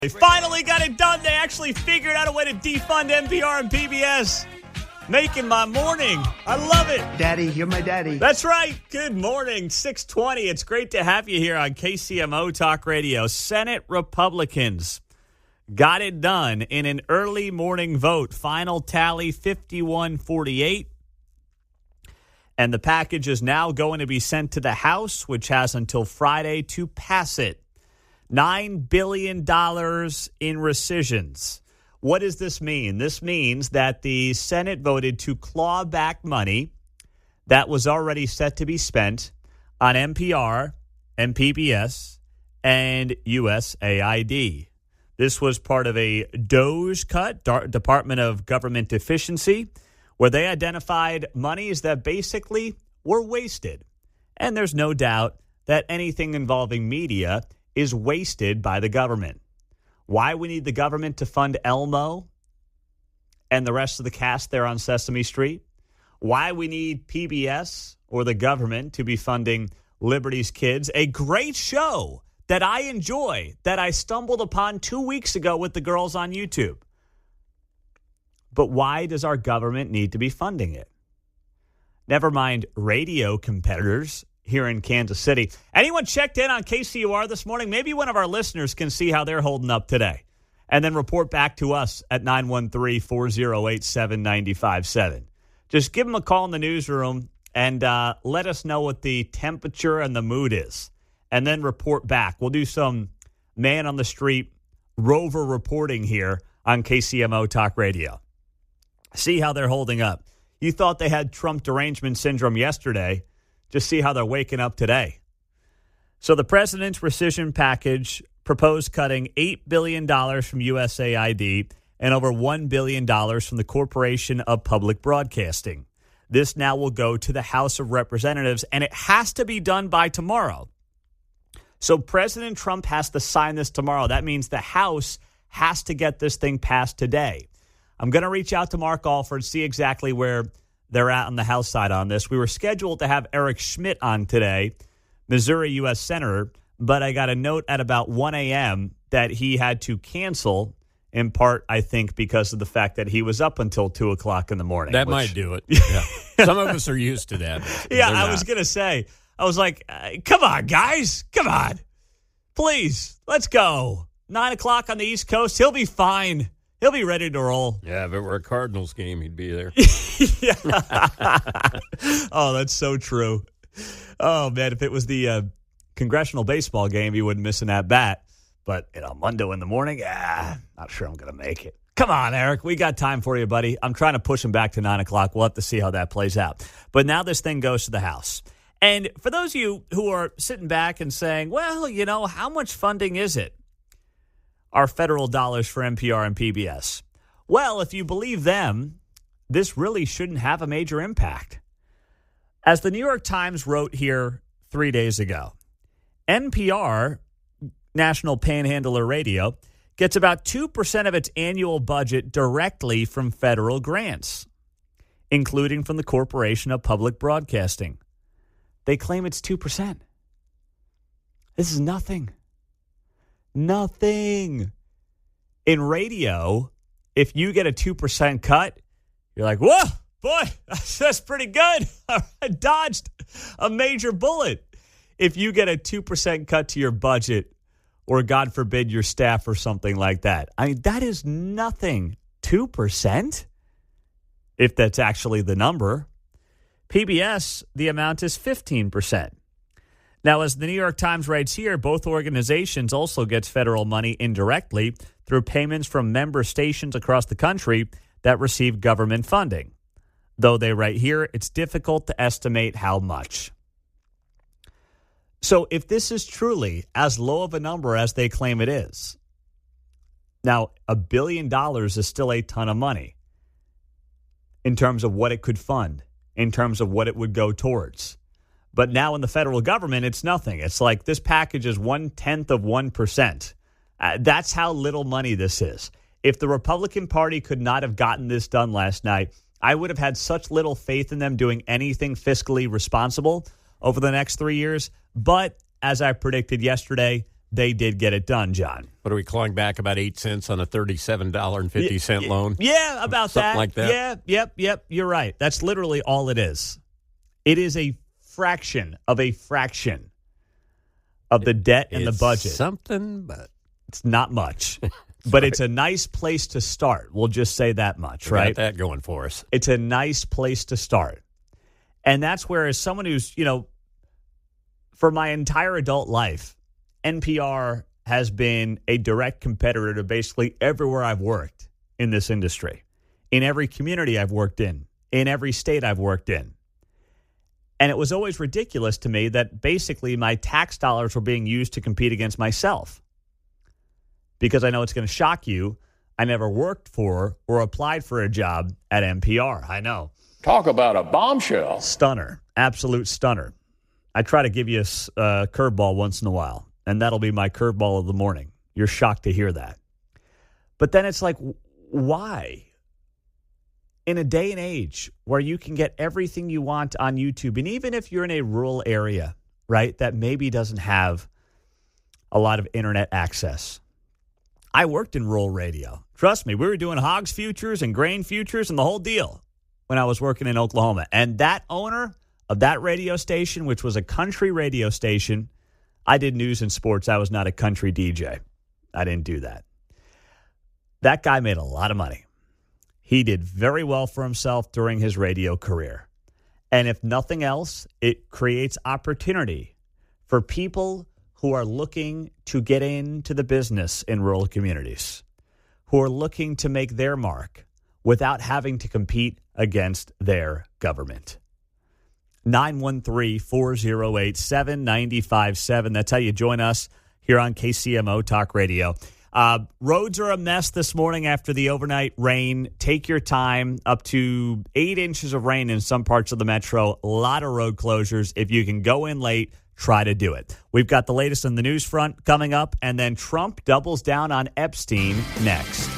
They finally got it done. They actually figured out a way to defund NPR and PBS. Making my morning. I love it. Daddy, you're my daddy. That's right. Good morning. 6:20. It's great to have you here on KCMO Talk Radio. Senate Republicans got it done in an early morning vote. Final tally 51-48. And the package is now going to be sent to the House, which has until Friday to pass it. $9 billion in rescissions. What does this mean? This means that the Senate voted to claw back money that was already set to be spent on NPR and PBS and USAID. This was part of a DOGE cut, Department of Government Efficiency, where they identified monies that basically were wasted. And there's no doubt that anything involving media is wasted by the government. Why we need the government to fund Elmo and the rest of the cast there on Sesame Street? Why we need PBS or the government to be funding Liberty's Kids, a great show that I enjoy, that I stumbled upon 2 weeks ago with the girls on YouTube. But why does our government need to be funding it? Never mind radio competitors here in Kansas City. Anyone checked in on KCUR this morning? Maybe one of our listeners can see how they're holding up today and then report back to us at 913-408-7957. Just give them a call in the newsroom and let us know what the temperature and the mood is, and then report back. We'll do some man-on-the-street rover reporting here on KCMO Talk Radio. See how they're holding up. You thought they had Trump derangement syndrome yesterday. Just see how they're waking up today. So the president's rescission package proposed cutting $8 billion from USAID and over $1 billion from the Corporation of Public Broadcasting. This now will go to the House of Representatives, and it has to be done by tomorrow. So President Trump has to sign this tomorrow. That means the House has to get this thing passed today. I'm going to reach out to Mark Alford, see exactly where they're at on the House side on this. We were scheduled to have Eric Schmidt on today, Missouri U.S. Senator, but I got a note at about 1 a.m. that he had to cancel, in part, I think, because of the fact that he was up until 2 o'clock in the morning. That might do it. Yeah. Some of us are used to that. Yeah, I was going to say, I was like, come on, guys. Come on. Please, let's go. 9 o'clock on the East Coast. He'll be fine. He'll be ready to roll. Yeah, if it were a Cardinals game, he'd be there. Yeah. Oh, that's so true. Oh, man, if it was the congressional baseball game, he wouldn't miss an at-bat. But, Monday in the morning, not sure I'm going to make it. Come on, Eric. We got time for you, buddy. I'm trying to push him back to 9 o'clock. We'll have to see how that plays out. But now this thing goes to the House. And for those of you who are sitting back and saying, well, how much funding is it? Our federal dollars for NPR and PBS. Well, if you believe them, this really shouldn't have a major impact. As the New York Times wrote here 3 days ago, NPR, National Panhandler Radio, gets about 2% of its annual budget directly from federal grants, including from the Corporation of Public Broadcasting. They claim it's 2%. This is nothing. Nothing. In radio, if you get a 2% cut, you're like, whoa, boy, that's pretty good. I dodged a major bullet. If you get a 2% cut to your budget, or God forbid your staff or something like that, I mean, that is nothing. 2%? If that's actually the number. PBS, the amount is 15%. Now, as the New York Times writes here, both organizations also get federal money indirectly through payments from member stations across the country that receive government funding. Though they write here, it's difficult to estimate how much. So if this is truly as low of a number as they claim it is, now $1 billion is still a ton of money in terms of what it could fund, in terms of what it would go towards. But now in the federal government, it's nothing. It's like this package is 0.1%. That's how little money this is. If the Republican Party could not have gotten this done last night, I would have had such little faith in them doing anything fiscally responsible over the next 3 years. But as I predicted yesterday, they did get it done, John. What are we clawing back about 8 cents on a $37.50 loan? Yeah, about Something that. like that. Yeah, yep. You're right. That's literally all it is. It is a fraction of the debt and the budget. Something, but it's not much. But it's a nice place to start. We'll just say that much, right? Got that going for us. It's a nice place to start. And that's where, as someone who's, for my entire adult life, NPR has been a direct competitor to basically everywhere I've worked in this industry, in every community I've worked in every state I've worked in. And it was always ridiculous to me that basically my tax dollars were being used to compete against myself. Because I know it's going to shock you, I never worked for or applied for a job at NPR. I know. Talk about a bombshell. Stunner. Absolute stunner. I try to give you a curveball once in a while, and that'll be my curveball of the morning. You're shocked to hear that. But then it's like, why? In a day and age where you can get everything you want on YouTube, and even if you're in a rural area, right, that maybe doesn't have a lot of internet access. I worked in rural radio. Trust me, we were doing hogs futures and grain futures and the whole deal when I was working in Oklahoma. And that owner of that radio station, which was a country radio station, I did news and sports. I was not a country DJ. I didn't do that. That guy made a lot of money. He did very well for himself during his radio career. And if nothing else, it creates opportunity for people who are looking to get into the business in rural communities, who are looking to make their mark without having to compete against their government. 913-408-7957. That's how you join us here on KCMO Talk Radio. Roads are a mess this morning after the overnight rain. Take your time. Up to 8 inches of rain in some parts of the metro. A lot of road closures. If you can go in late, try to do it. We've got the latest on the news front coming up, and then Trump doubles down on Epstein next.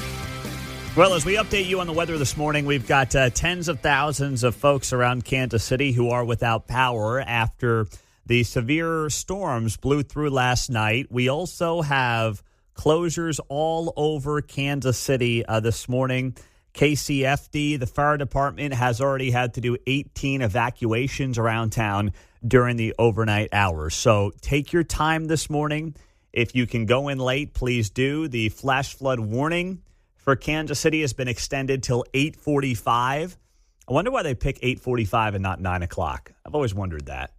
Well, as we update you on the weather this morning, we've got tens of thousands of folks around Kansas City who are without power after the severe storms blew through last night. We also have closures all over Kansas City this morning. KCFD, the fire department, has already had to do 18 evacuations around town during the overnight hours. So take your time this morning. If you can go in late, please do. The flash flood warning for Kansas City has been extended till 8:45. I wonder why they pick 8:45 and not 9 o'clock. I've always wondered that.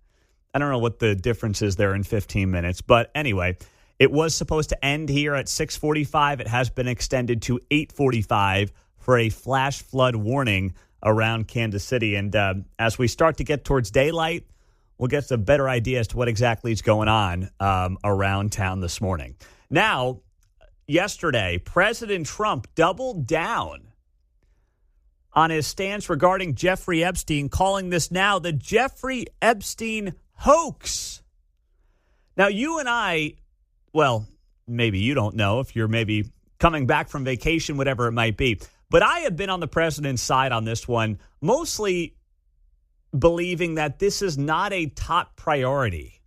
I don't know what the difference is there in 15 minutes. But anyway, it was supposed to end here at 6:45. It has been extended to 8:45 for a flash flood warning around Kansas City. And as we start to get towards daylight, we'll get a better idea as to what exactly is going on around town this morning. Now, yesterday, President Trump doubled down on his stance regarding Jeffrey Epstein, calling this now the Jeffrey Epstein hoax. Now, you and I, well, maybe you don't know if you're maybe coming back from vacation, whatever it might be, but I have been on the president's side on this one, mostly believing that this is not a top priority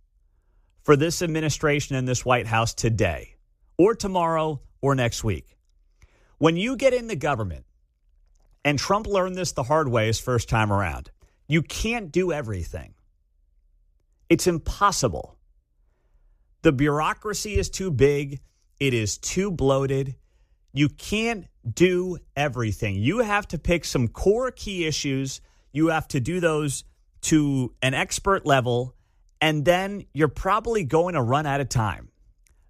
for this administration and this White House today or tomorrow or next week. When you get in the government, and Trump learned this the hard way his first time around, you can't do everything. It's impossible. The bureaucracy is too big. It is too bloated. You can't do everything. You have to pick some core key issues. You have to do those to an expert level, and then you're probably going to run out of time.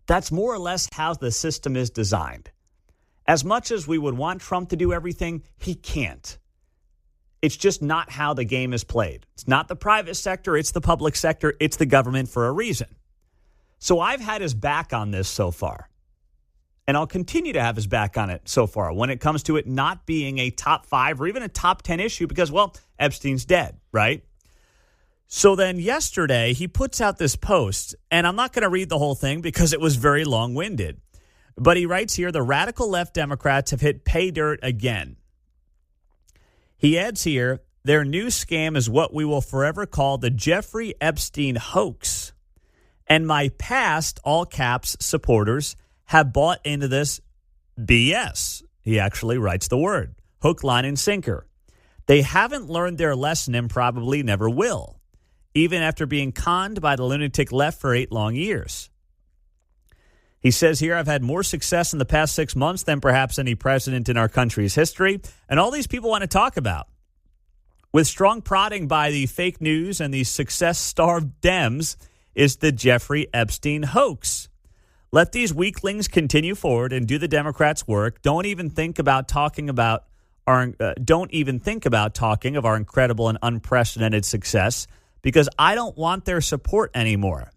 That's more or less how the system is designed. As much as we would want Trump to do everything, he can't. It's just not how the game is played. It's not the private sector. It's the public sector. It's the government for a reason. So I've had his back on this so far. And I'll continue to have his back on it so far when it comes to it not being a top 5 or even a top 10 issue because, well, Epstein's dead, right? So then yesterday he puts out this post, and I'm not going to read the whole thing because it was very long-winded. But he writes here, the radical left Democrats have hit pay dirt again. He adds here, their new scam is what we will forever call the Jeffrey Epstein hoax. And my past, all caps, supporters have bought into this BS. He actually writes the word. Hook, line, and sinker. They haven't learned their lesson and probably never will, even after being conned by the lunatic left for 8 long years. He says here, I've had more success in the past 6 months than perhaps any president in our country's history. And all these people want to talk about. With strong prodding by the fake news and the success-starved Dems is the Jeffrey Epstein hoax. Let these weaklings continue forward and do the Democrats' work. Don't even think about talking of our incredible and unprecedented success, because I don't want their support anymore.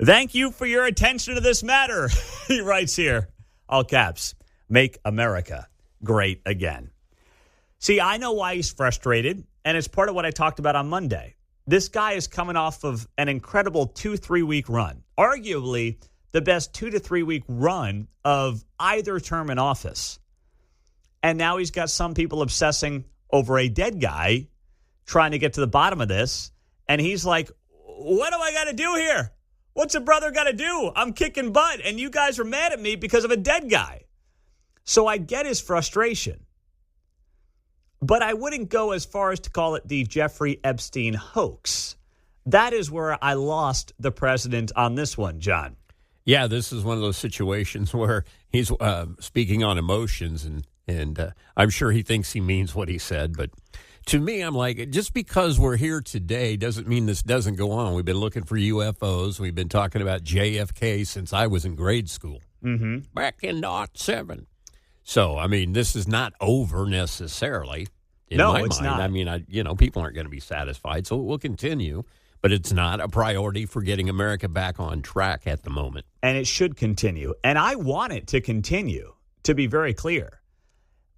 Thank you for your attention to this matter. He writes here, all caps, make America great again. See, I know why he's frustrated, and it's part of what I talked about on Monday. This guy is coming off of an incredible 2-3 week run, arguably the best 2 to 3 week run of either term in office. And now he's got some people obsessing over a dead guy, trying to get to the bottom of this. And he's like, what do I got to do here? What's a brother got to do? I'm kicking butt, and you guys are mad at me because of a dead guy. So I get his frustration. But I wouldn't go as far as to call it the Jeffrey Epstein hoax. That is where I lost the president on this one, John. Yeah, this is one of those situations where he's speaking on emotions, and I'm sure he thinks he means what he said. But to me, I'm like, just because we're here today doesn't mean this doesn't go on. We've been looking for UFOs. We've been talking about JFK since I was in grade school, back in '07. So, I mean, this is not over necessarily in my mind. Not. I mean, people aren't going to be satisfied, so we'll continue. But it's not a priority for getting America back on track at the moment. And it should continue. And I want it to continue, to be very clear.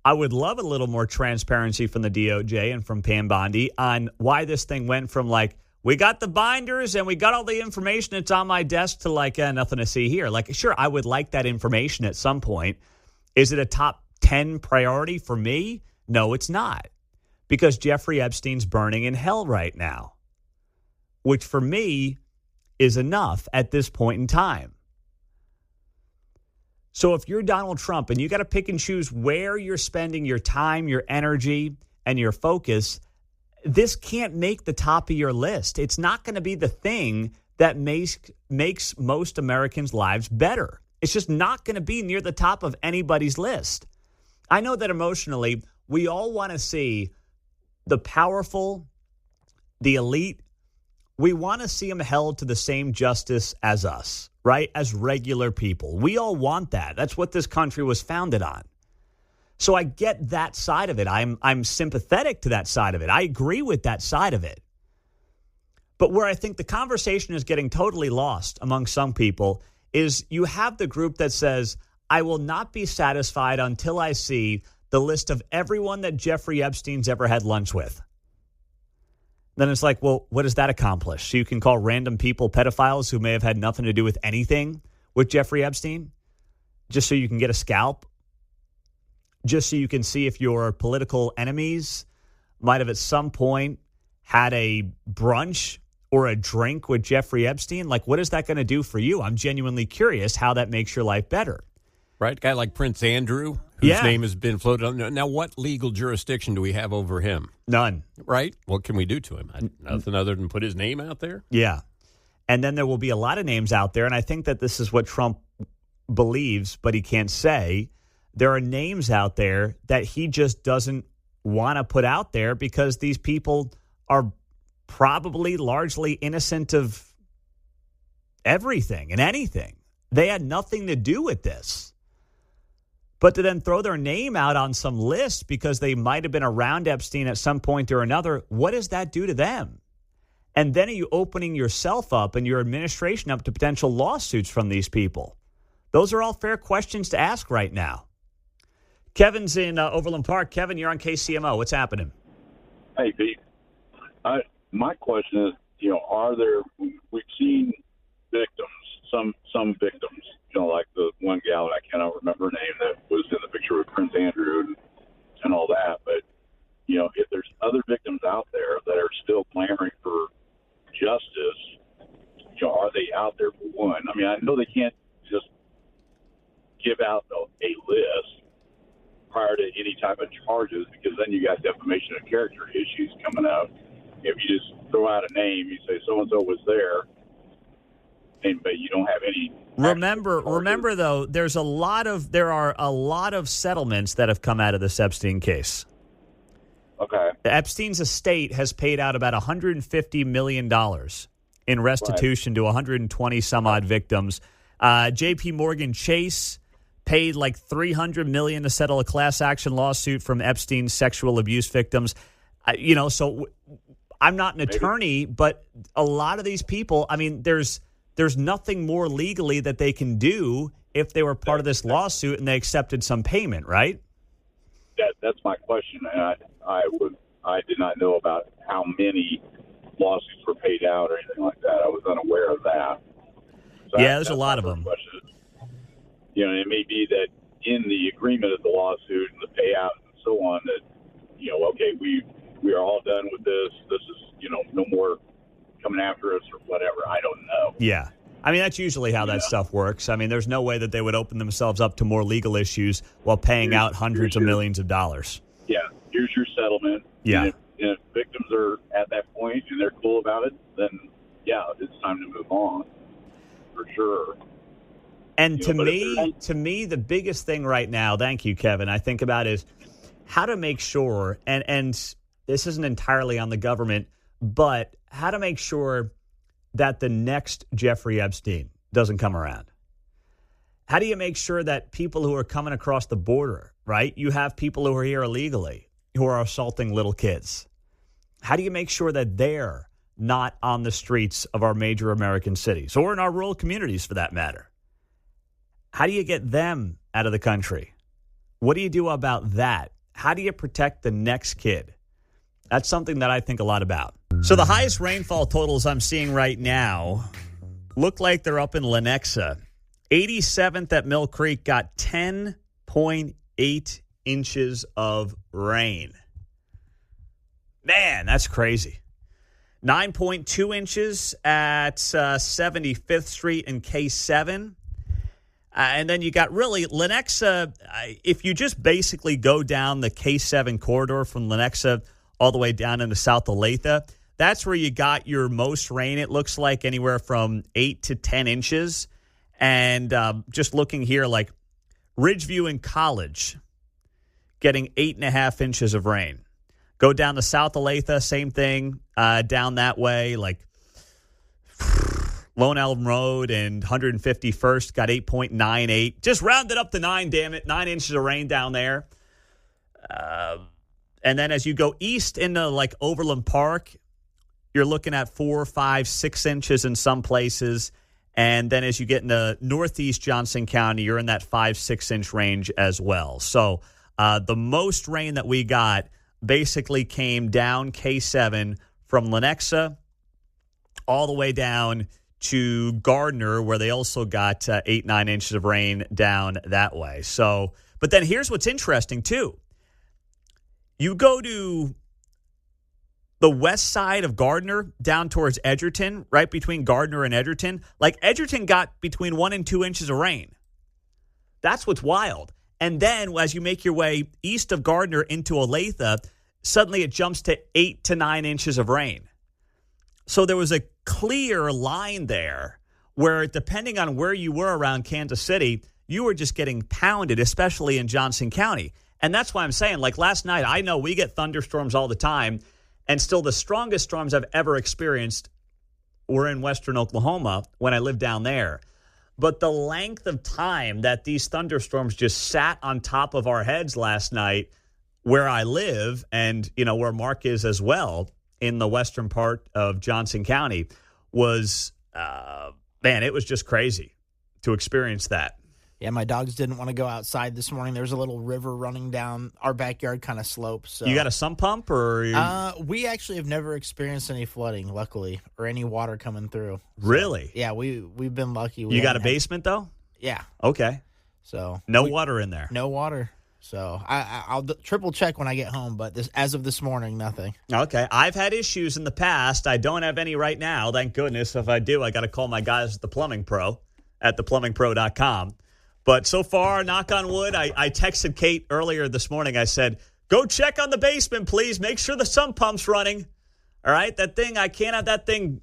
I would love a little more transparency from the DOJ and from Pam Bondi on why this thing went from like, we got the binders and we got all the information that's on my desk to like, nothing to see here. Like, sure, I would like that information at some point. Is it a top 10 priority for me? No, it's not. Because Jeffrey Epstein's burning in hell right now, which for me is enough at this point in time. So if you're Donald Trump and you got to pick and choose where you're spending your time, your energy, and your focus, this can't make the top of your list. It's not going to be the thing that makes most Americans' lives better. It's just not going to be near the top of anybody's list. I know that emotionally, we all want to see the powerful, the elite. We want to see them held to the same justice as us, right? As regular people. We all want that. That's what this country was founded on. So I get that side of it. I'm sympathetic to that side of it. I agree with that side of it. But where I think the conversation is getting totally lost among some people is you have the group that says, I will not be satisfied until I see the list of everyone that Jeffrey Epstein's ever had lunch with. Then it's like, well, what does that accomplish? So you can call random people pedophiles who may have had nothing to do with anything with Jeffrey Epstein, just so you can get a scalp, just so you can see if your political enemies might have at some point had a brunch or a drink with Jeffrey Epstein. Like, what is that going to do for you? I'm genuinely curious how that makes your life better. Right? A guy like Prince Andrew, whose name has been floated on. Now, what legal jurisdiction do we have over him? None. Right? What can we do to him? Nothing other than put his name out there? Yeah. And then there will be a lot of names out there, and I think that this is what Trump believes, but he can't say. There are names out there that he just doesn't want to put out there because these people are probably largely innocent of everything and anything. They had nothing to do with this. But to then throw their name out on some list because they might have been around Epstein at some point or another, what does that do to them? And then are you opening yourself up and your administration up to potential lawsuits from these people? Those are all fair questions to ask right now. Kevin's in Overland Park. Kevin, you're on KCMO. What's happening? Hey, Pete. My question is, we've seen victims, some victims, like the one gal, I cannot remember her name, that was in the picture with Prince Andrew and all that. But, if there's other victims out there that are still clamoring for justice, are they out there to any type of charges, because then you got defamation of character issues coming up. If you just throw out a name, you say so-and-so was there, but you don't have any. Remember though, there are a lot of settlements that have come out of this Epstein case. Okay. Epstein's estate has paid out about $150 million in restitution to 120 some odd victims. J.P. Morgan Chase paid like $300 million to settle a class action lawsuit from Epstein's sexual abuse victims. So I'm not an attorney, but a lot of these people, I mean, there's nothing more legally that they can do if they were part of this lawsuit and they accepted some payment, right? That's my question, and I did not know about how many lawsuits were paid out or anything like that. I was unaware of that. So there's a lot of them. It may be that in the agreement of the lawsuit and the payout and so on that, okay, we are all done with this. This is, no more coming after us or whatever. I don't know. Yeah. I mean, that's usually how that stuff works. I mean, there's no way that they would open themselves up to more legal issues while paying out hundreds of millions of dollars. Yeah. Here's your settlement. Yeah. And if victims are at that point and they're cool about it, then, it's time to move on. For sure. And to me, the biggest thing right now, thank you, Kevin, I think about is how to make sure, and this isn't entirely on the government, but how to make sure that the next Jeffrey Epstein doesn't come around. How do you make sure that people who are coming across the border, right? You have people who are here illegally who are assaulting little kids. How do you make sure that they're not on the streets of our major American cities or in our rural communities for that matter? How do you get them out of the country? What do you do about that? How do you protect the next kid? That's something that I think a lot about. So the highest rainfall totals I'm seeing right now look like they're up in Lenexa. 87th at Mill Creek got 10.8 inches of rain. Man, that's crazy. 9.2 inches at 75th Street and K7. And then you got really Lenexa. If you just basically go down the K7 corridor from Lenexa all the way down into South Olathe, that's where you got your most rain. It looks like anywhere from 8 to 10 inches. And just looking here, like Ridgeview and College getting 8.5 inches of rain. Go down to South Olathe, same thing. Down that way, like Lone Elm Road and 151st got 8.98. Just round it up to 9, damn it. 9 inches of rain down there. And then as you go east into like Overland Park, you're looking at 4, 5, 6 inches in some places. And then as you get into northeast Johnson County, you're in that 5, 6 inch range as well. So the most rain that we got basically came down K7 from Lenexa all the way down to Gardner, where they also got 8, 9 inches of rain down that way. So, but then here's what's interesting too. You go to the west side of Gardner down towards Edgerton, right between Gardner and Edgerton. Like Edgerton got between 1 and 2 inches of rain. That's what's wild. And then as you make your way east of Gardner into Olathe, suddenly it jumps to 8 to 9 inches of rain. So there was a clear line there where depending on where you were around Kansas City, you were just getting pounded, especially in Johnson County. And that's why I'm saying, like last night, I know we get thunderstorms all the time, and still the strongest storms I've ever experienced were in western Oklahoma when I lived down there. But the length of time that these thunderstorms just sat on top of our heads last night where I live and, where Mark is as well in the western part of Johnson County was, it was just crazy to experience that. Yeah, my dogs didn't want to go outside this morning. There's a little river running down our backyard kind of slope. So you got a sump pump or? We actually have never experienced any flooding, luckily, or any water coming through. So, really? Yeah, we've been lucky. You got a basement though? Yeah. Okay. So no water in there. No water. So I'll triple check when I get home, but as of this morning, nothing. Okay. I've had issues in the past. I don't have any right now. Thank goodness. If I do, I got to call my guys at the Plumbing Pro at theplumbingpro.com. But so far, knock on wood, I texted Kate earlier this morning. I said, go check on the basement, please. Make sure the sump pump's running. All right? That thing, I can't have that thing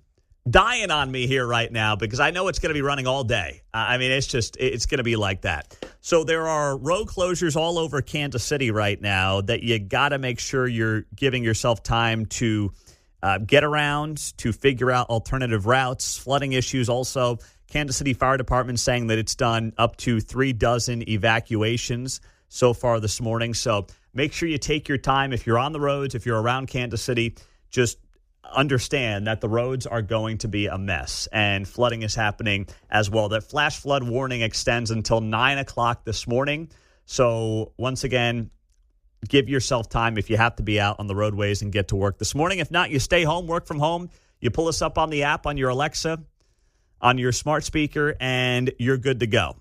dying on me here right now because I know it's going to be running all day. I mean, it's going to be like that. So there are road closures all over Kansas City right now that you got to make sure you're giving yourself time to get around, to figure out alternative routes, flooding issues also. Kansas City Fire Department saying that it's done up to 36 evacuations so far this morning. So make sure you take your time. If you're on the roads, if you're around Kansas City, just understand that the roads are going to be a mess and flooding is happening as well. That flash flood warning extends until 9 o'clock this morning. So once again, give yourself time if you have to be out on the roadways and get to work this morning. If not, you stay home, work from home. You pull us up on the app on your Alexa, on your smart speaker, and you're good to go.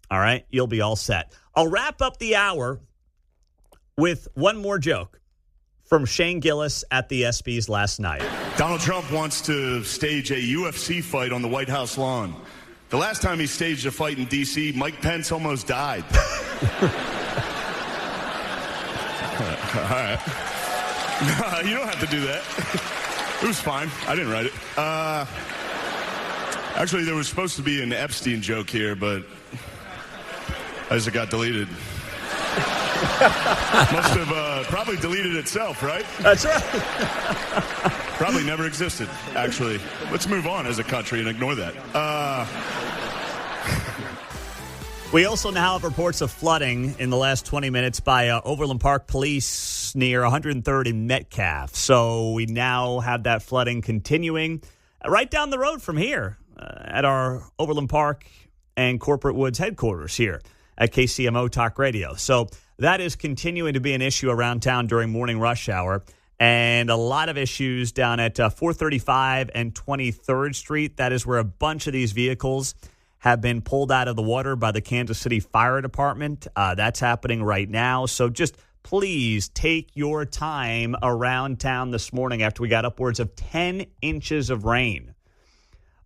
All right? You'll be all set. I'll wrap up the hour with one more joke from Shane Gillis at the ESPYs last night. Donald Trump wants to stage a UFC fight on the White House lawn. The last time he staged a fight in D.C., Mike Pence almost died. All right. You don't have to do that. It was fine. I didn't write it. Actually, there was supposed to be an Epstein joke here, but as it got deleted. Must have probably deleted itself, right? That's right. Probably never existed, actually. Let's move on as a country and ignore that. We also now have reports of flooding in the last 20 minutes by Overland Park Police near 103rd in Metcalf. So we now have that flooding continuing right down the road from here at our Overland Park and Corporate Woods headquarters here at KCMO Talk Radio. So that is continuing to be an issue around town during morning rush hour. And a lot of issues down at 435 and 23rd Street. That is where a bunch of these vehicles have been pulled out of the water by the Kansas City Fire Department. That's happening right now. So just please take your time around town this morning after we got upwards of 10 inches of rain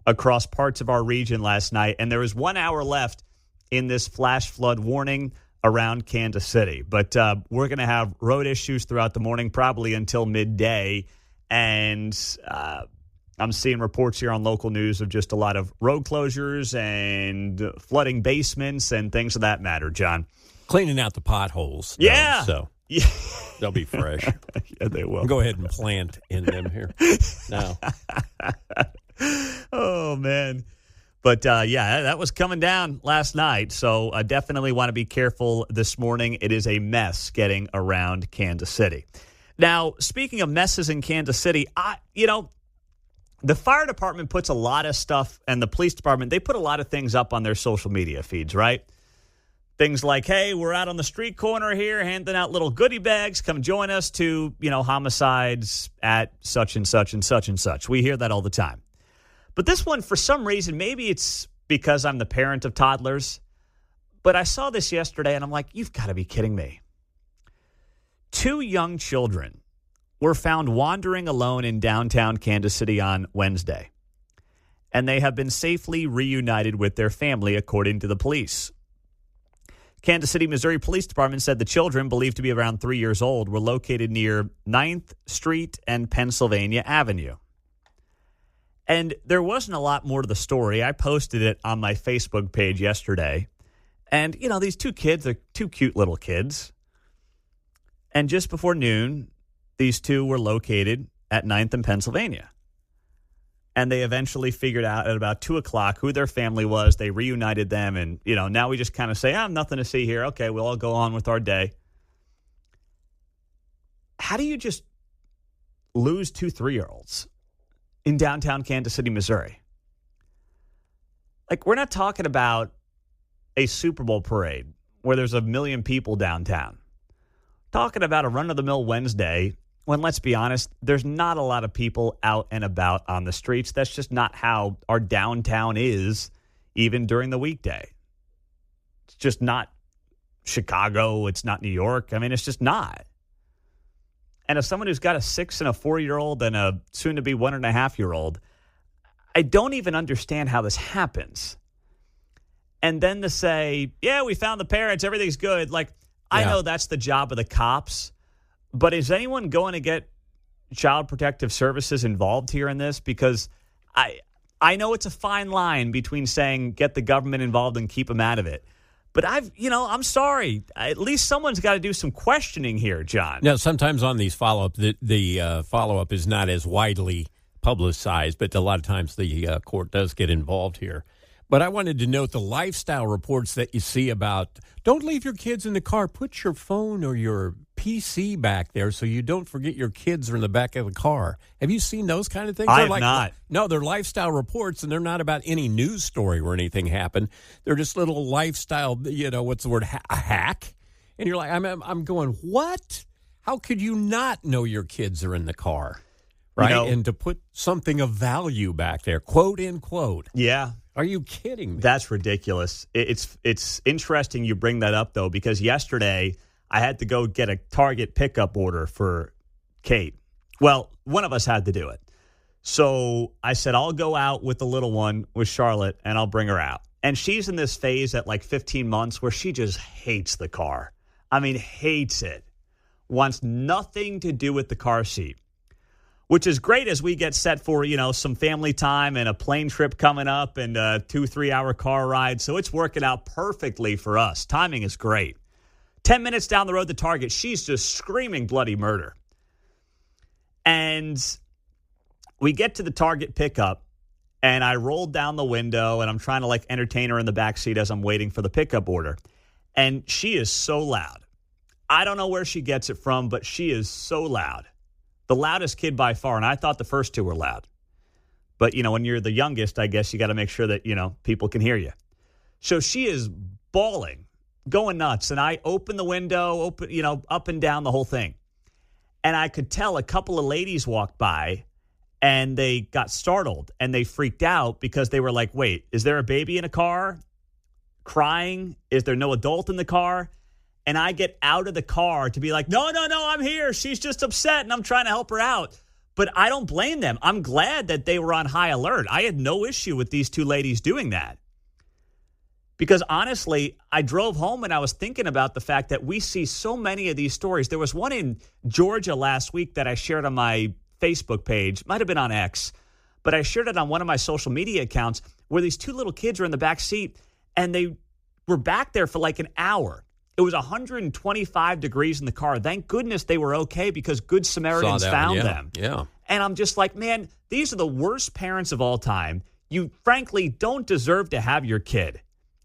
across parts of our region last night. And there is 1 hour left in this flash flood warning around Kansas City. But we're going to have road issues throughout the morning, probably until midday. And I'm seeing reports here on local news of just a lot of road closures and flooding basements and things of that matter, John. Cleaning out the potholes. Yeah. So yeah. they'll be fresh. Yeah, they will. Go ahead and plant in them here now. Oh, man. But, yeah, that was coming down last night. So I definitely want to be careful this morning. It is a mess getting around Kansas City. Now, speaking of messes in Kansas City, the fire department puts a lot of stuff, and the police department, they put a lot of things up on their social media feeds, right? Things like, hey, we're out on the street corner here handing out little goodie bags. Come join us to, homicides at such and such and such and such. We hear that all the time. But this one, for some reason, maybe it's because I'm the parent of toddlers, but I saw this yesterday, and I'm like, you've got to be kidding me. 2 young children were found wandering alone in downtown Kansas City on Wednesday, and they have been safely reunited with their family, according to the police. Kansas City, Missouri Police Department said the children, believed to be around 3 years old, were located near 9th Street and Pennsylvania Avenue. And there wasn't a lot more to the story. I posted it on my Facebook page yesterday. And, these 2 kids are 2 cute little kids. And just before noon, these 2 were located at 9th and Pennsylvania. And they eventually figured out at about 2 o'clock who their family was. They reunited them. And, now we just kind of say, nothing to see here. Okay, we'll all go on with our day. How do you just lose 2 3-year-olds in downtown Kansas City, Missouri? Like, we're not talking about a Super Bowl parade where there's 1 million people downtown. Talking about a run-of-the-mill Wednesday when, let's be honest, there's not a lot of people out and about on the streets. That's just not how our downtown is, even during the weekday. It's just not Chicago. It's not New York. I mean, it's just not. And as someone who's got a 6 and a 4-year-old and a soon-to-be 1.5-year-old, I don't even understand how this happens. And then to say, yeah, we found the parents, everything's good. Like, I know that's the job of the cops, but is anyone going to get Child Protective Services involved here in this? Because I know it's a fine line between saying get the government involved and keep them out of it. But I'm sorry. At least someone's got to do some questioning here, John. Now, sometimes on these follow-up, the follow-up is not as widely publicized, but a lot of times the court does get involved here. But I wanted to note the lifestyle reports that you see about don't leave your kids in the car. Put your phone or your PC back there so you don't forget your kids are in the back of the car. Have you seen those kind of things? I have not. No, they're lifestyle reports, and they're not about any news story where anything happened. They're just little lifestyle, what's the word, a hack? And you're like, I'm going, what? How could you not know your kids are in the car? Right? And to put something of value back there, quote, unquote. Yeah. Are you kidding me? That's ridiculous. It's interesting you bring that up, though, because yesterday I had to go get a Target pickup order for Kate. Well, one of us had to do it. So I said, I'll go out with the little one, with Charlotte, and I'll bring her out. And she's in this phase at like 15 months where she just hates the car. I mean, hates it. Wants nothing to do with the car seat. Which is great as we get set for, some family time and a plane trip coming up and a 2-3 hour car ride. So it's working out perfectly for us. Timing is great. 10 minutes down the road to Target, she's just screaming bloody murder. And we get to the Target pickup, and I rolled down the window, and I'm trying to entertain her in the back seat as I'm waiting for the pickup order. And she is so loud. I don't know where she gets it from, but she is so loud. The loudest kid by far, and I thought the first two were loud. But, when you're the youngest, I guess you got to make sure that, people can hear you. So she is bawling, going nuts, and I open the window, up and down the whole thing. And I could tell a couple of ladies walked by, and they got startled, and they freaked out because they were like, wait, is there a baby in a car crying? Is there no adult in the car? And I get out of the car to be like, no, I'm here. She's just upset, and I'm trying to help her out. But I don't blame them. I'm glad that they were on high alert. I had no issue with these two ladies doing that. Because honestly, I drove home and I was thinking about the fact that we see so many of these stories. There was one in Georgia last week that I shared on my Facebook page. Might have been on X. But I shared it on one of my social media accounts where these two little kids were in the back seat, and they were back there for an hour. It was 125 degrees in the car. Thank goodness they were okay because Good Samaritans found them. Yeah. And I'm just like, man, these are the worst parents of all time. You frankly don't deserve to have your kid.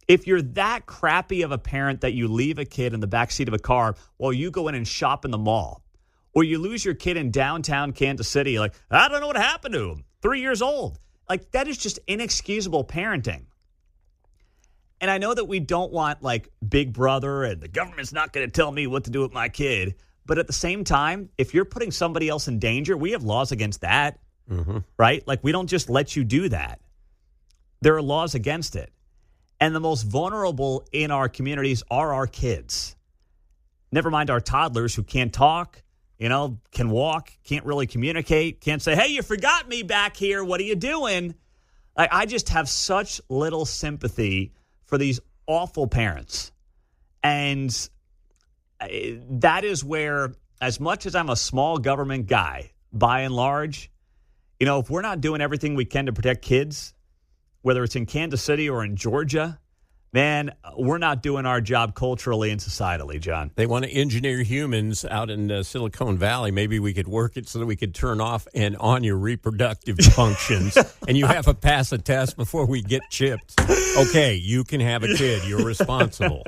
If you're that crappy of a parent that you leave a kid in the backseat of a car while you go in and shop in the mall, or you lose your kid in downtown Kansas City, I don't know what happened to him, 3 years old. That is just inexcusable parenting. And I know that we don't want Big Brother and the government's not going to tell me what to do with my kid. But at the same time, if you're putting somebody else in danger, we have laws against that, right? We don't just let you do that. There are laws against it. And the most vulnerable in our communities are our kids. Never mind our toddlers who can't talk, can walk, can't really communicate, can't say, hey, you forgot me back here. What are you doing? I just have such little sympathy for these awful parents. And that is where, as much as I'm a small government guy, by and large, if we're not doing everything we can to protect kids, whether it's in Kansas City or in Georgia, man, we're not doing our job culturally and societally, John. They want to engineer humans out in Silicon Valley. Maybe we could work it so that we could turn off and on your reproductive functions, and you have to pass a test before we get chipped. Okay, you can have a kid. You're responsible.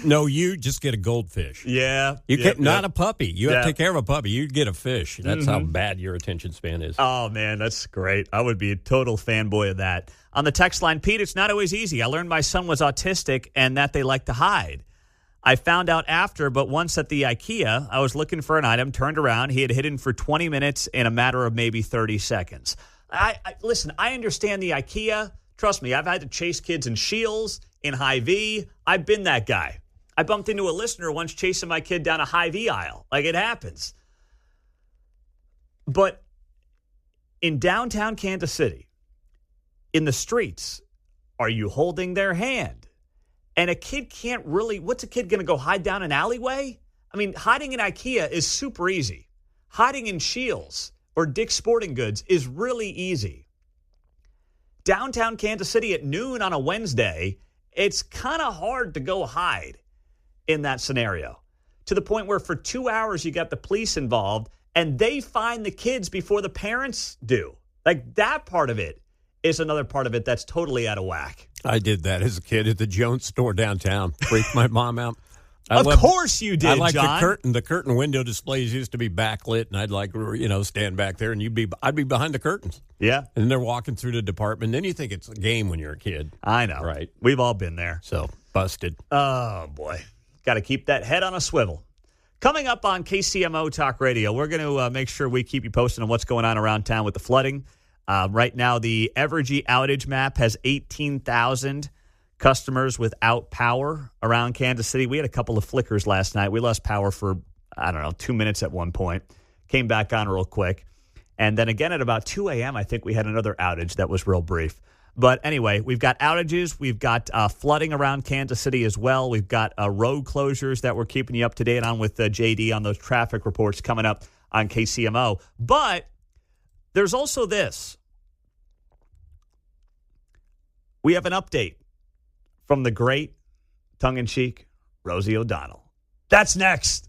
No, you just get a goldfish. Yeah. You get not a puppy. You have to take care of a puppy. You get a fish. That's how bad your attention span is. Oh, man, that's great. I would be a total fanboy of that. On the text line, Pete, it's not always easy. I learned my son was autistic and that they like to hide. I found out after, but once at the IKEA, I was looking for an item, turned around. He had hidden for 20 minutes in a matter of maybe 30 seconds. Listen, I understand the IKEA. Trust me, I've had to chase kids in Shields, in Hy-Vee. I've been that guy. I bumped into a listener once chasing my kid down a Hy-Vee aisle. It happens. But in downtown Kansas City, in the streets, Are you holding their hand? And a kid can't really, what's a kid going to go hide down an alleyway? I mean, hiding in IKEA is super easy. Hiding in Scheels or Dick's Sporting Goods is really easy. Downtown Kansas City at noon on a Wednesday, it's kind of hard to go hide in that scenario. To the point where for 2 hours you got the police involved and they find the kids before the parents do. Like, that part of it is another part of it that's totally out of whack. I did that as a kid at the Jones store downtown. Freaked my mom out. Of course you did, I liked John. The curtain window displays used to be backlit, and I'd stand back there, and I'd be behind the curtains. Yeah. And they're walking through the department. Then you think it's a game when you're a kid. I know. Right. We've all been there. So, busted. Oh, boy. Got to keep that head on a swivel. Coming up on KCMO Talk Radio, we're going to make sure we keep you posted on what's going on around town with the flooding. Right now, the Evergy outage map has 18,000 customers without power around Kansas City. We had a couple of flickers last night. We lost power for, 2 minutes at one point. Came back on real quick. And then again at about 2 a.m., I think we had another outage that was real brief. But anyway, we've got outages. We've got flooding around Kansas City as well. We've got road closures that we're keeping you up to date on with JD on those traffic reports coming up on KCMO. But there's also this. We have an update from the great, tongue-in-cheek, Rosie O'Donnell. That's next.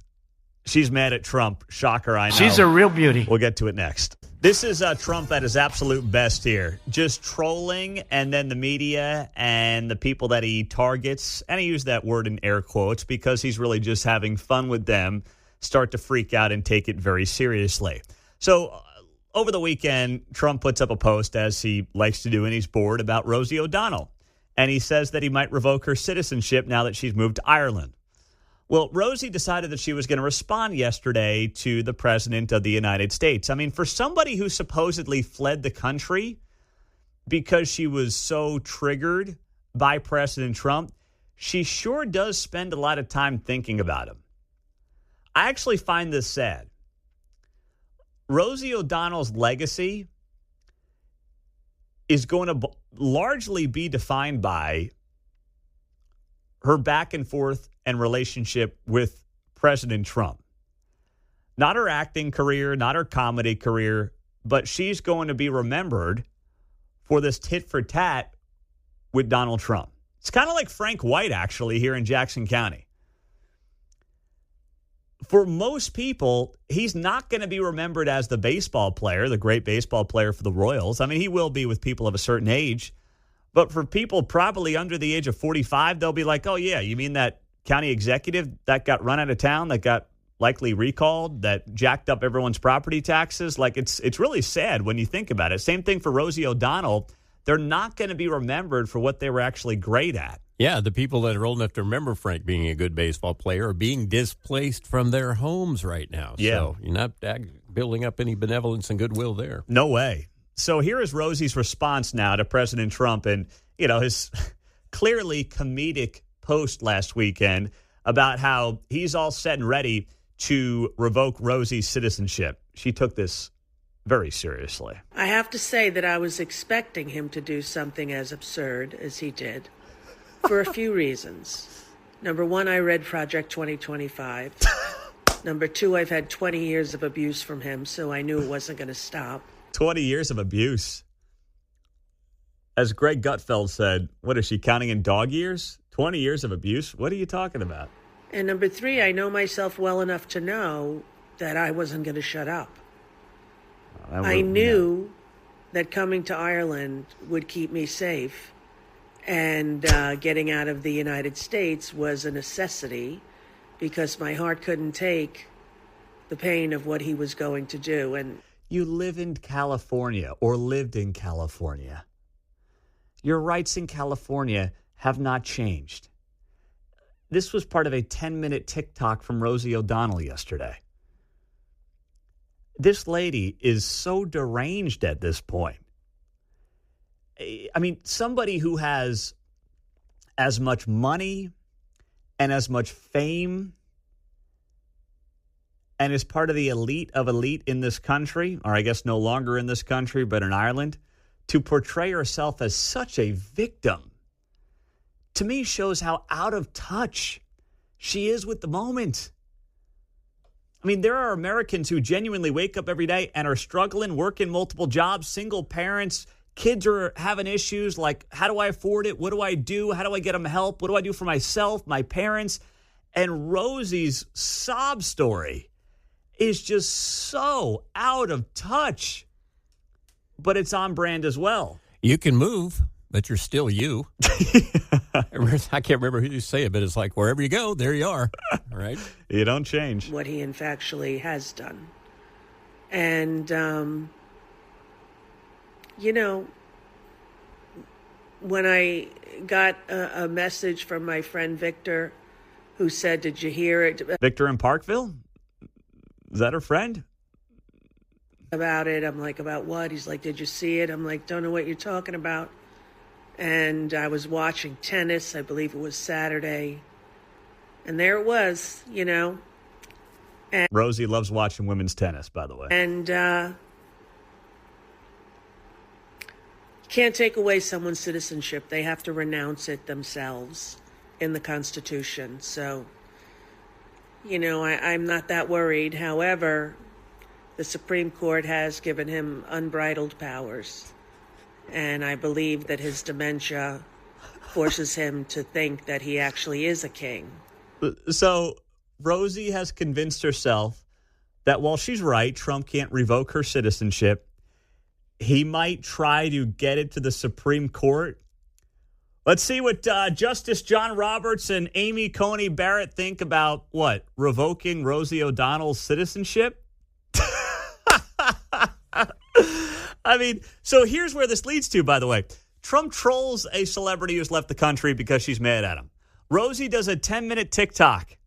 She's mad at Trump. Shocker, I know. She's a real beauty. We'll get to it next. This is Trump at his absolute best here. Just trolling, and then the media and the people that he targets, and I use that word in air quotes because he's really just having fun with them, start to freak out and take it very seriously. So over the weekend, Trump puts up a post, as he likes to do, and he's bored about Rosie O'Donnell. And he says that he might revoke her citizenship now that she's moved to Ireland. Well, Rosie decided that she was going to respond yesterday to the president of the United States. I mean, for somebody who supposedly fled the country because she was so triggered by President Trump, she sure does spend a lot of time thinking about him. I actually find this sad. Rosie O'Donnell's legacy is going to largely be defined by her back and forth and relationship with President Trump. Not her acting career, not her comedy career, but she's going to be remembered for this tit for tat with Donald Trump. It's kind of like Frank White, actually, here in Jackson County. For most people, he's not going to be remembered as the baseball player, the great baseball player for the Royals. I mean, he will be with people of a certain age. But for people probably under the age of 45, they'll be like, oh, yeah, you mean that county executive that got run out of town, that got likely recalled, that jacked up everyone's property taxes? Like, it's really sad when you think about it. Same thing for Rosie O'Donnell. They're not going to be remembered for what they were actually great at. Yeah, the people that are old enough to remember Frank being a good baseball player are being displaced from their homes right now. Yeah. So you're not building up any benevolence and goodwill there. No way. So here is Rosie's response now to President Trump and, his clearly comedic post last weekend about how he's all set and ready to revoke Rosie's citizenship. She took this very seriously. I have to say that I was expecting him to do something as absurd as he did for a few reasons. Number one, I read Project 2025. Number two, I've had 20 years of abuse from him, so I knew it wasn't going to stop. 20 years of abuse. As Greg Gutfeld said, what is she counting in dog years? 20 years of abuse? What are you talking about? And number three, I know myself well enough to know that I wasn't going to shut up. I knew that coming to Ireland would keep me safe, and getting out of the United States was a necessity because my heart couldn't take the pain of what he was going to do. And you live in California or lived in California. Your rights in California have not changed. This was part of a 10-minute TikTok from Rosie O'Donnell yesterday. This lady is so deranged at this point. I mean, somebody who has as much money and as much fame and is part of the elite of elite in this country, or I guess no longer in this country, but in Ireland, to portray herself as such a victim to me shows how out of touch she is with the moment. I mean, there are Americans who genuinely wake up every day and are struggling, working multiple jobs, single parents, kids are having issues like, how do I afford it? What do I do? How do I get them help? What do I do for myself, my parents? And Rosie's sob story is just so out of touch, but it's on brand as well. You can move, but you're still you. I can't remember who you say it, but it's like wherever you go, there you are, right? You don't change. What he factually has done. And, when I got a message from my friend Victor, who said, did you hear it? Victor in Parkville? Is that her friend? About it. I'm like, about what? He's like, did you see it? I'm like, don't know what you're talking about. And I was watching tennis. I believe it was Saturday. And there it was, And Rosie loves watching women's tennis, by the way. And you can't take away someone's citizenship. They have to renounce it themselves in the Constitution. So, I'm not that worried. However, the Supreme Court has given him unbridled powers. And I believe that his dementia forces him to think that he actually is a king. So Rosie has convinced herself that while she's right, Trump can't revoke her citizenship, he might try to get it to the Supreme Court. Let's see what Justice John Roberts and Amy Coney Barrett think about, revoking Rosie O'Donnell's citizenship? I mean, so here's where this leads to, by the way. Trump trolls a celebrity who's left the country because she's mad at him. Rosie does a 10-minute TikTok.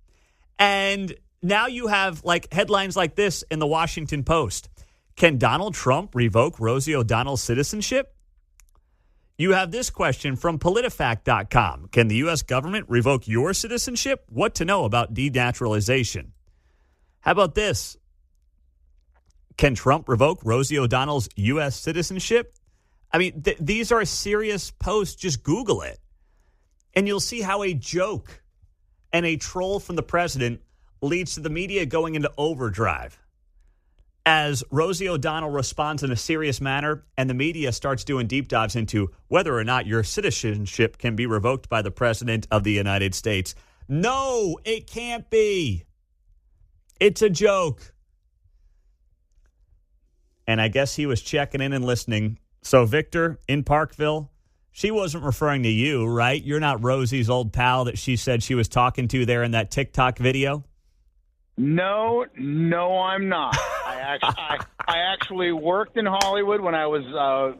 And now you have headlines like this in the Washington Post. Can Donald Trump revoke Rosie O'Donnell's citizenship? You have this question from PolitiFact.com. Can the U.S. government revoke your citizenship? What to know about denaturalization? How about this? Can Trump revoke Rosie O'Donnell's U.S. citizenship? I mean, these are serious posts. Just Google it. And you'll see how a joke and a troll from the president leads to the media going into overdrive. As Rosie O'Donnell responds in a serious manner and the media starts doing deep dives into whether or not your citizenship can be revoked by the president of the United States. No, it can't be. It's a joke. And I guess he was checking in and listening. So, Victor, in Parkville, she wasn't referring to you, right? You're not Rosie's old pal that she said she was talking to there in that TikTok video? No, I'm not. I actually worked in Hollywood when I was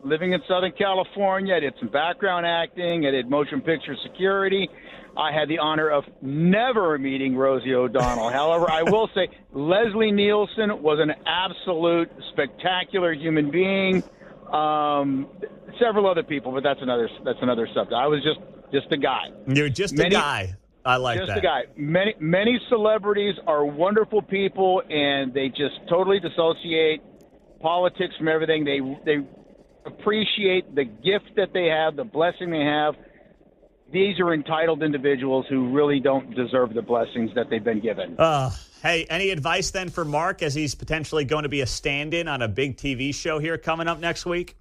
living in Southern California. I did some background acting. I did motion picture security. I had the honor of never meeting Rosie O'Donnell. However, I will say Leslie Nielsen was an absolute spectacular human being. Several other people, but that's another subject. I was just a guy. You're just a guy. I like that. Just a guy. Many celebrities are wonderful people, and they just totally dissociate politics from everything. They appreciate the gift that they have, the blessing they have. These are entitled individuals who really don't deserve the blessings that they've been given. Hey, any advice then for Mark as he's potentially going to be a stand-in on a big TV show here coming up next week?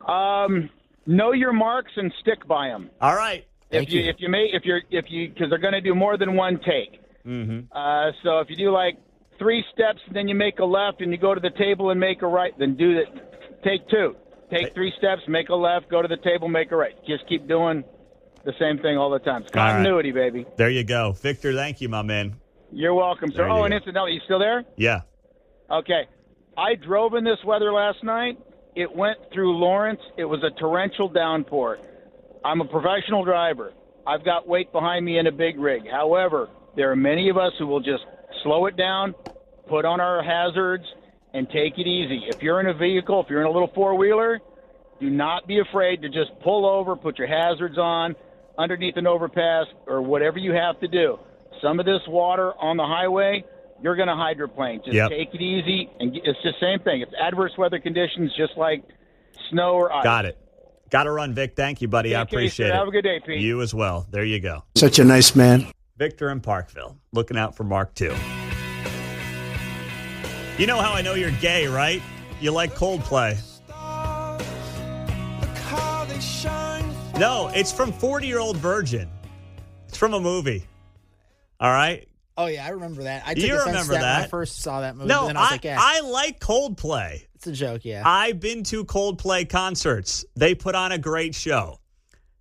Know your marks and stick by them. All right. Because they're going to do more than one take. Mm-hmm. So if you do 3 steps, and then you make a left, and you go to the table and make a right, then do that. Take 2. Take 3 steps, make a left, go to the table, make a right. Just keep doing the same thing all the time. It's continuity, baby. There you go. Victor, thank you, my man. You're welcome, sir. And incidentally, you still there? Yeah. Okay. I drove in this weather last night. It went through Lawrence. It was a torrential downpour. I'm a professional driver. I've got weight behind me in a big rig. However, there are many of us who will just slow it down, put on our hazards, and take it easy. If you're in a vehicle, if you're in a little four-wheeler, do not be afraid to just pull over, put your hazards on, underneath an overpass, or whatever you have to do. Some of this water on the highway, you're going to hydroplane. Just take it easy. And it's the same thing. It's adverse weather conditions just like snow or ice. Got it. Got to run, Vic. Thank you, buddy. I appreciate it. Have a good day, Pete. You as well. There you go. Such a nice man. Victor in Parkville, looking out for Mark, too. You know how I know you're gay, right? You like Coldplay. No, it's from 40-Year-Old Virgin. It's from a movie. All right? Oh, yeah, I remember that. I took You offense remember to that that. when I first saw that movie. No, Then I was like, yeah, I like Coldplay. it's a joke, yeah. I've been to Coldplay concerts. They put on a great show.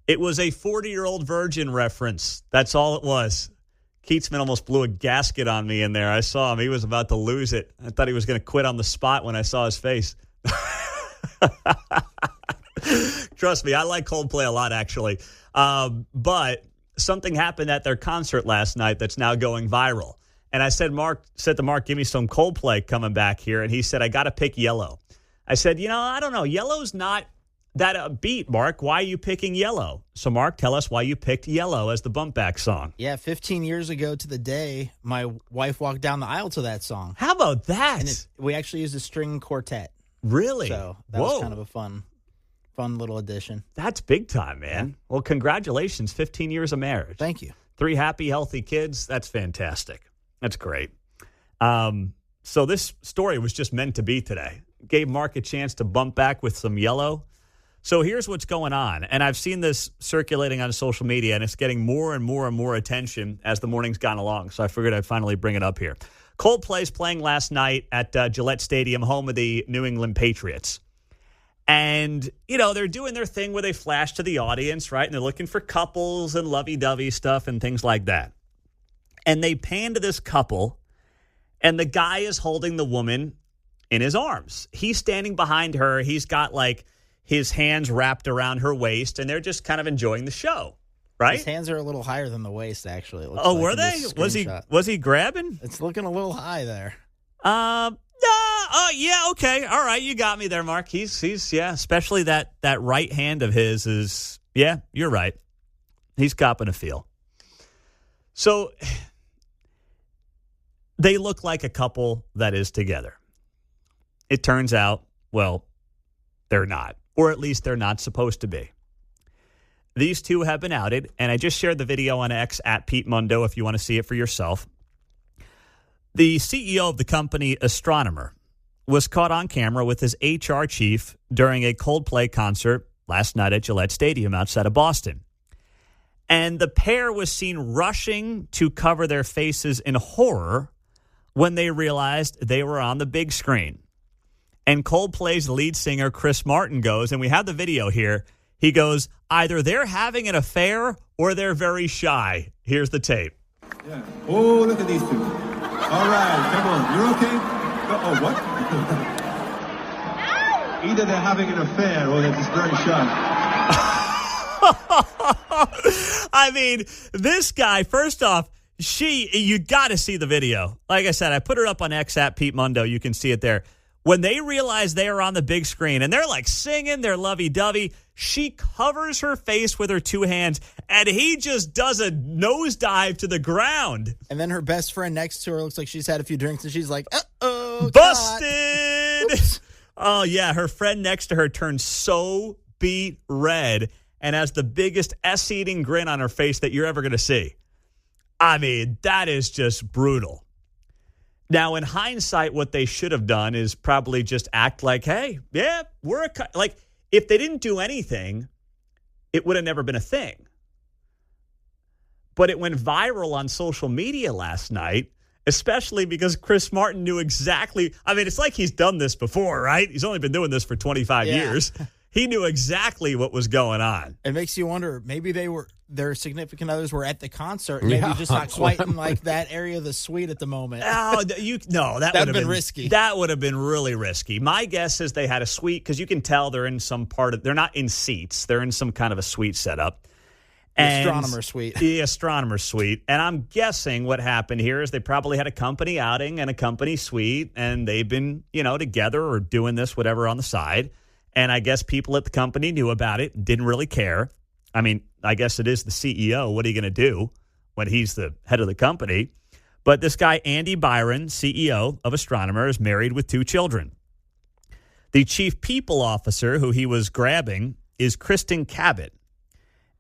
It was a 40-Year-Old Virgin reference. That's all it was. Keatsman almost blew a gasket on me in there. I saw him. He was about to lose it. I thought he was going to quit on the spot when I saw his face. Trust me, I like Coldplay a lot, actually. But something happened at their concert last night that's now going viral. And I said to Mark, give me some Coldplay coming back here. And he said, I got to pick Yellow. I said, I don't know. Yellow's not that upbeat, Mark. Why are you picking Yellow? So, Mark, tell us why you picked Yellow as the bump back song. Yeah, 15 years ago to the day, my wife walked down the aisle to that song. How about that? And we actually used a string quartet. Really? So that was kind of a fun little addition. That's big time, man. Yeah. Well, congratulations. 15 years of marriage. Thank you. 3 happy, healthy kids. That's fantastic. That's great. So this story was just meant to be today. Gave Mark a chance to bump back with some Yellow. So here's what's going on. And I've seen this circulating on social media, and it's getting more and more and more attention as the morning's gone along. So I figured I'd finally bring it up here. Coldplay's playing last night at Gillette Stadium, home of the New England Patriots. And, they're doing their thing where they flash to the audience, right? And they're looking for couples and lovey-dovey stuff and things like that. And they pan to this couple, and the guy is holding the woman in his arms. He's standing behind her. He's got, his hands wrapped around her waist, and they're just kind of enjoying the show, right? His hands are a little higher than the waist, actually. It looks were they? Was he grabbing? It's looking a little high there. Yeah, okay. All right, you got me there, Mark. He's especially that right hand of his is, yeah, you're right. He's copping a feel. So they look like a couple that is together. It turns out, well, they're not. Or at least they're not supposed to be. These two have been outed, and I just shared the video on X at Pete Mundo if you want to see it for yourself. The CEO of the company Astronomer was caught on camera with his HR chief during a Coldplay concert last night at Gillette Stadium outside of Boston. And the pair was seen rushing to cover their faces in horror when they realized they were on the big screen. And Coldplay's lead singer, Chris Martin, goes, and we have the video here, he goes, either they're having an affair or they're very shy. Here's the tape. Yeah. Oh, look at these two. All right, come on. You're okay? Oh, what? Either they're having an affair or they're just very shy. I mean, this guy, first off, you got to see the video. Like I said, I put it up on X at Pete Mundo. You can see it there. When they realize they are on the big screen and they're singing, they're lovey-dovey, she covers her face with her two hands and he just does a nosedive to the ground. And then her best friend next to her looks like she's had a few drinks and she's like, uh-oh, busted! Oh, yeah, her friend next to her turns so beet red and has the biggest ass-eating grin on her face that you're ever going to see. I mean, that is just brutal. Now, in hindsight, what they should have done is probably just act like, hey, yeah, we're if they didn't do anything, it would have never been a thing. But it went viral on social media last night, especially because Chris Martin knew exactly. I mean, it's like he's done this before, right? He's only been doing this for 25 years. He knew exactly what was going on. It makes you wonder, maybe their significant others were at the concert, maybe just not quite in that area of the suite at the moment. Oh, that would have been risky. That would have been really risky. My guess is they had a suite because you can tell they're in some they're not in seats. They're in some kind of a suite setup. The astronomer suite. The astronomer suite. And I'm guessing what happened here is they probably had a company outing and a company suite, and they've been, together or doing this, whatever, on the side. And I guess people at the company knew about it, didn't really care. I mean, I guess it is the CEO. What are you going to do when he's the head of the company? But this guy, Andy Byron, CEO of Astronomer, is married with 2 children. The chief people officer who he was grabbing is Kristen Cabot,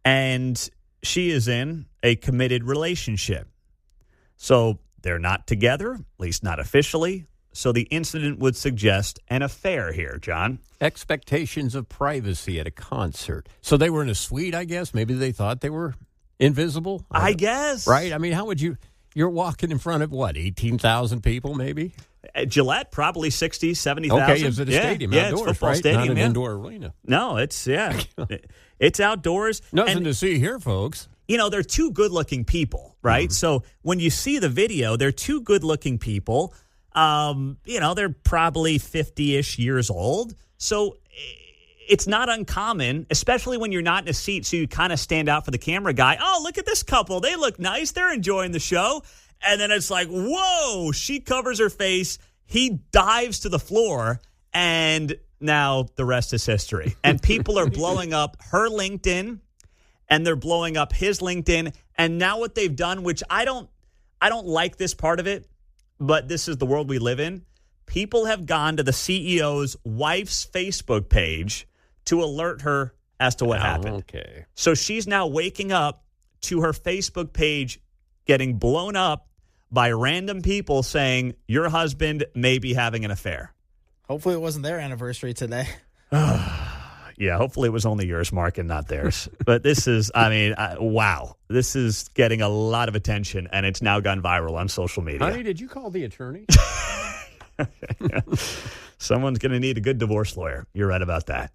and she is in a committed relationship. So they're not together, at least not officially. So the incident would suggest an affair here, John. Expectations of privacy at a concert. So they were in a suite, I guess. Maybe they thought they were invisible. I guess. Right? I mean, how would you're walking in front of, 18,000 people maybe? Gillette, probably 60, 70,000. Okay, is it a stadium? Yeah, Outdoors, it's football right? stadium. Not an yeah. indoor arena. No, it's, it's outdoors. Nothing to see here, folks. They're two good-looking people, right? So when you see the video, they're two good-looking people. They're probably 50-ish years old. So it's not uncommon, especially when you're not in a seat, so you kind of stand out for the camera guy. Oh, look at this couple. They look nice. They're enjoying the show. And then it's like, whoa, she covers her face. He dives to the floor, and now the rest is history. And people are blowing up her LinkedIn, and they're blowing up his LinkedIn. And now what they've done, which I don't like this part of it, but this is the world we live in. People have gone to the CEO's wife's Facebook page to alert her as to what happened. Okay. So she's now waking up to her Facebook page getting blown up by random people saying your husband may be having an affair. Hopefully it wasn't their anniversary today. Yeah, hopefully it was only yours, Mark, and not theirs. But this is, wow. This is getting a lot of attention, and it's now gone viral on social media. Honey, did you call the attorney? Someone's going to need a good divorce lawyer. You're right about that.